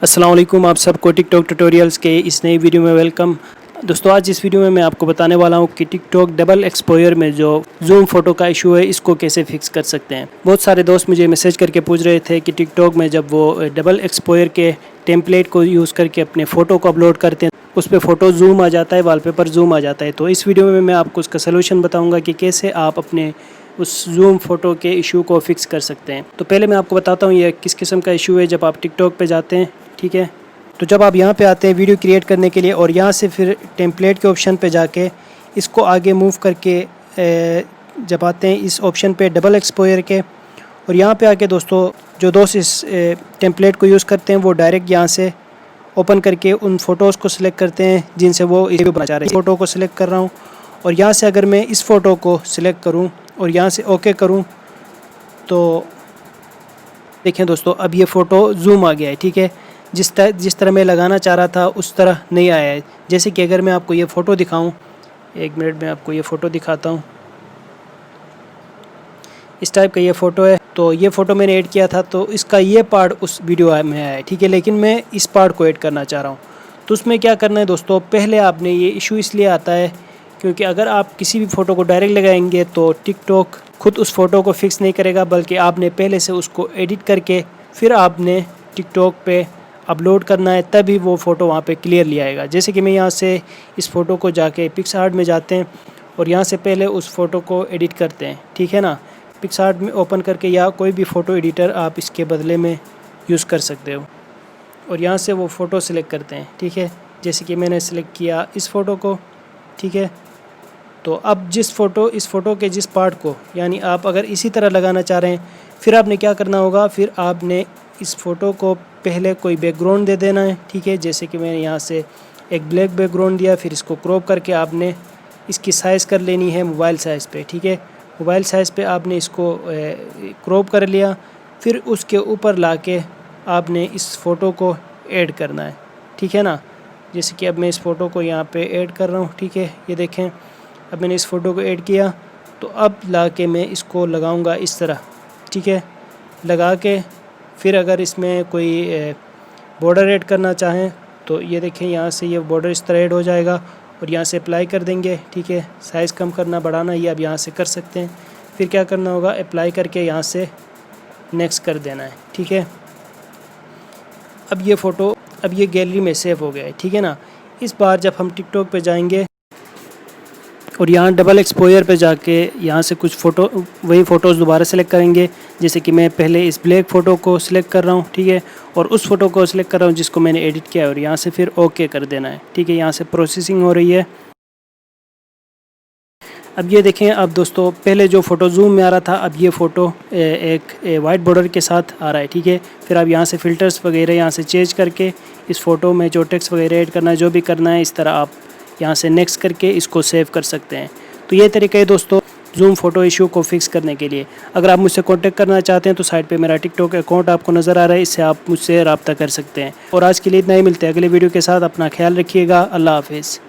अस्सलाम वालेकुम, आप सबको टिकटॉक ट्यूटोरियल्स के इस नई वीडियो में वेलकम। दोस्तों, आज इस वीडियो में मैं आपको बताने वाला हूँ कि टिकटॉक डबल एक्सपोजर में जो जूम फ़ोटो का इशू है इसको कैसे फिक्स कर सकते हैं। बहुत सारे दोस्त मुझे मैसेज करके पूछ रहे थे कि टिकटॉक में जब वो डबल एक्सपोजर के टेम्पलेट को यूज़ करके अपने फ़ोटो को अपलोड करते हैं उस पर फ़ोटो जूम आ जाता है, वॉलपेपर जूम आ जाता है। तो इस वीडियो में मैं आपको उसका सलूशन बताऊँगा कि कैसे आप अपने उस जूम फ़ोटो के इशू को फिक्स कर सकते हैं। तो पहले मैं आपको बताता हूँ ये किस किस्म का इशू है। जब आप टिकटॉक पे जाते हैं, ठीक है, तो जब आप यहाँ पे आते हैं वीडियो क्रिएट करने के लिए और यहाँ से फिर टेम्पलेट के ऑप्शन पे जाके इसको आगे मूव करके जब आते हैं इस ऑप्शन पे डबल एक्सपोजर के, और यहाँ पे आके दोस्तों जो दोस्त इस टेम्पलेट को यूज़ करते हैं वो डायरेक्ट यहाँ से ओपन करके उन फ़ोटोज़ को सिलेक्ट करते हैं जिनसे वो वीडियो बनाना चाह रहे हैं। फ़ोटो को सिलेक्ट कर रहा हूँ और यहाँ से अगर मैं इस फ़ोटो को सिलेक्ट करूँ और यहाँ से ओके करूँ तो देखें दोस्तों, अब ये फ़ोटो जूम आ गया है। ठीक है, जिस तरह मैं लगाना चाह रहा था उस तरह नहीं आया है। जैसे कि अगर मैं आपको ये फ़ोटो दिखाऊं, एक मिनट में आपको ये फ़ोटो दिखाता हूं। इस टाइप का ये फ़ोटो है। तो ये फ़ोटो मैंने ऐड किया था तो इसका ये पार्ट उस वीडियो में आया है। ठीक है, लेकिन मैं इस पार्ट को ऐड करना चाह रहा हूँ। तो उसमें क्या करना है दोस्तों, पहले आपने ये इशू इसलिए आता है क्योंकि अगर आप किसी भी फ़ोटो को डायरेक्ट लगाएंगे तो टिकटॉक खुद उस फ़ोटो को फिक्स नहीं करेगा, बल्कि आपने पहले से उसको एडिट करके फिर आपने टिकटॉक पे अपलोड करना है, तभी वो फ़ोटो वहाँ पे क्लियरली आएगा। जैसे कि मैं यहाँ से इस फ़ोटो को जाके पिक्सआर्ट में जाते हैं और यहाँ से पहले उस फ़ोटो को एडिट करते हैं। ठीक है ना, पिक्सआर्ट में ओपन करके या कोई भी फ़ोटो एडिटर आप इसके बदले में यूज़ कर सकते हो और यहाँ से वो फ़ोटो सिलेक्ट करते हैं। ठीक है, जैसे कि मैंने सिलेक्ट किया इस फ़ोटो को। ठीक है, तो अब इस फ़ोटो के जिस पार्ट को, यानी आप अगर इसी तरह लगाना चाह रहे हैं, फिर आपने क्या करना होगा, फिर आपने इस फ़ोटो को पहले कोई बैकग्राउंड दे देना है। ठीक है, जैसे कि मैंने यहाँ से एक ब्लैक बैकग्राउंड दिया, फिर इसको क्रॉप करके आपने इसकी साइज़ कर लेनी है मोबाइल साइज़ पे। ठीक है, मोबाइल साइज़ पे आपने इसको क्रॉप कर लिया, फिर उसके ऊपर लाके आपने इस फ़ोटो को ऐड करना है। ठीक है ना, जैसे कि अब मैं इस फ़ोटो को यहाँ पे ऐड कर रहा हूँ। ठीक है, ये देखें, अब मैंने इस फ़ोटो को ऐड किया तो अब लाके मैं इसको लगाऊंगा इस तरह। ठीक है, लगा के फिर अगर इसमें कोई बॉर्डर ऐड करना चाहें तो ये देखें, यहाँ से ये बॉर्डर इस तरह ऐड हो जाएगा और यहाँ से अप्लाई कर देंगे। ठीक है, साइज़ कम करना बढ़ाना ये अब यहाँ से कर सकते हैं। फिर क्या करना होगा, अप्लाई करके यहाँ से नेक्स्ट कर देना है। ठीक है, अब ये फ़ोटो अब ये गैलरी में सेव हो गया है। ठीक है ना, इस बार जब हम टिकटॉक पे जाएंगे और यहाँ डबल एक्सपोजर पे जाके यहाँ से कुछ वही फ़ोटोज़ दोबारा सेलेक्ट करेंगे। जैसे कि मैं पहले इस ब्लैक फ़ोटो को सिलेक्ट कर रहा हूँ। ठीक है, और उस फ़ोटो को सिलेक्ट कर रहा हूँ जिसको मैंने एडिट किया है और यहाँ से फिर ओके कर देना है। ठीक है, यहाँ से प्रोसेसिंग हो रही है। अब ये देखें, अब दोस्तों पहले जो फ़ोटो जूम में आ रहा था, अब ये फ़ोटो एक वाइट बॉर्डर के साथ आ रहा है। ठीक है, फिर आप यहाँ से फ़िल्टर्स वगैरह यहाँ से चेंज करके इस फ़ोटो में जो टेक्स्ट वगैरह ऐड करना है, जो भी करना है, इस तरह आप यहाँ से नेक्स्ट करके इसको सेव कर सकते हैं। तो ये तरीका है दोस्तों जूम फ़ोटो इशू को फिक्स करने के लिए। अगर आप मुझसे कांटेक्ट करना चाहते हैं तो साइड पे मेरा टिकटॉक अकाउंट आपको नज़र आ रहा है, इससे आप मुझसे रब्ता कर सकते हैं। और आज के लिए इतना ही, मिलते हैं अगले वीडियो के साथ। अपना ख्याल रखिएगा। अल्लाह हाफिज़।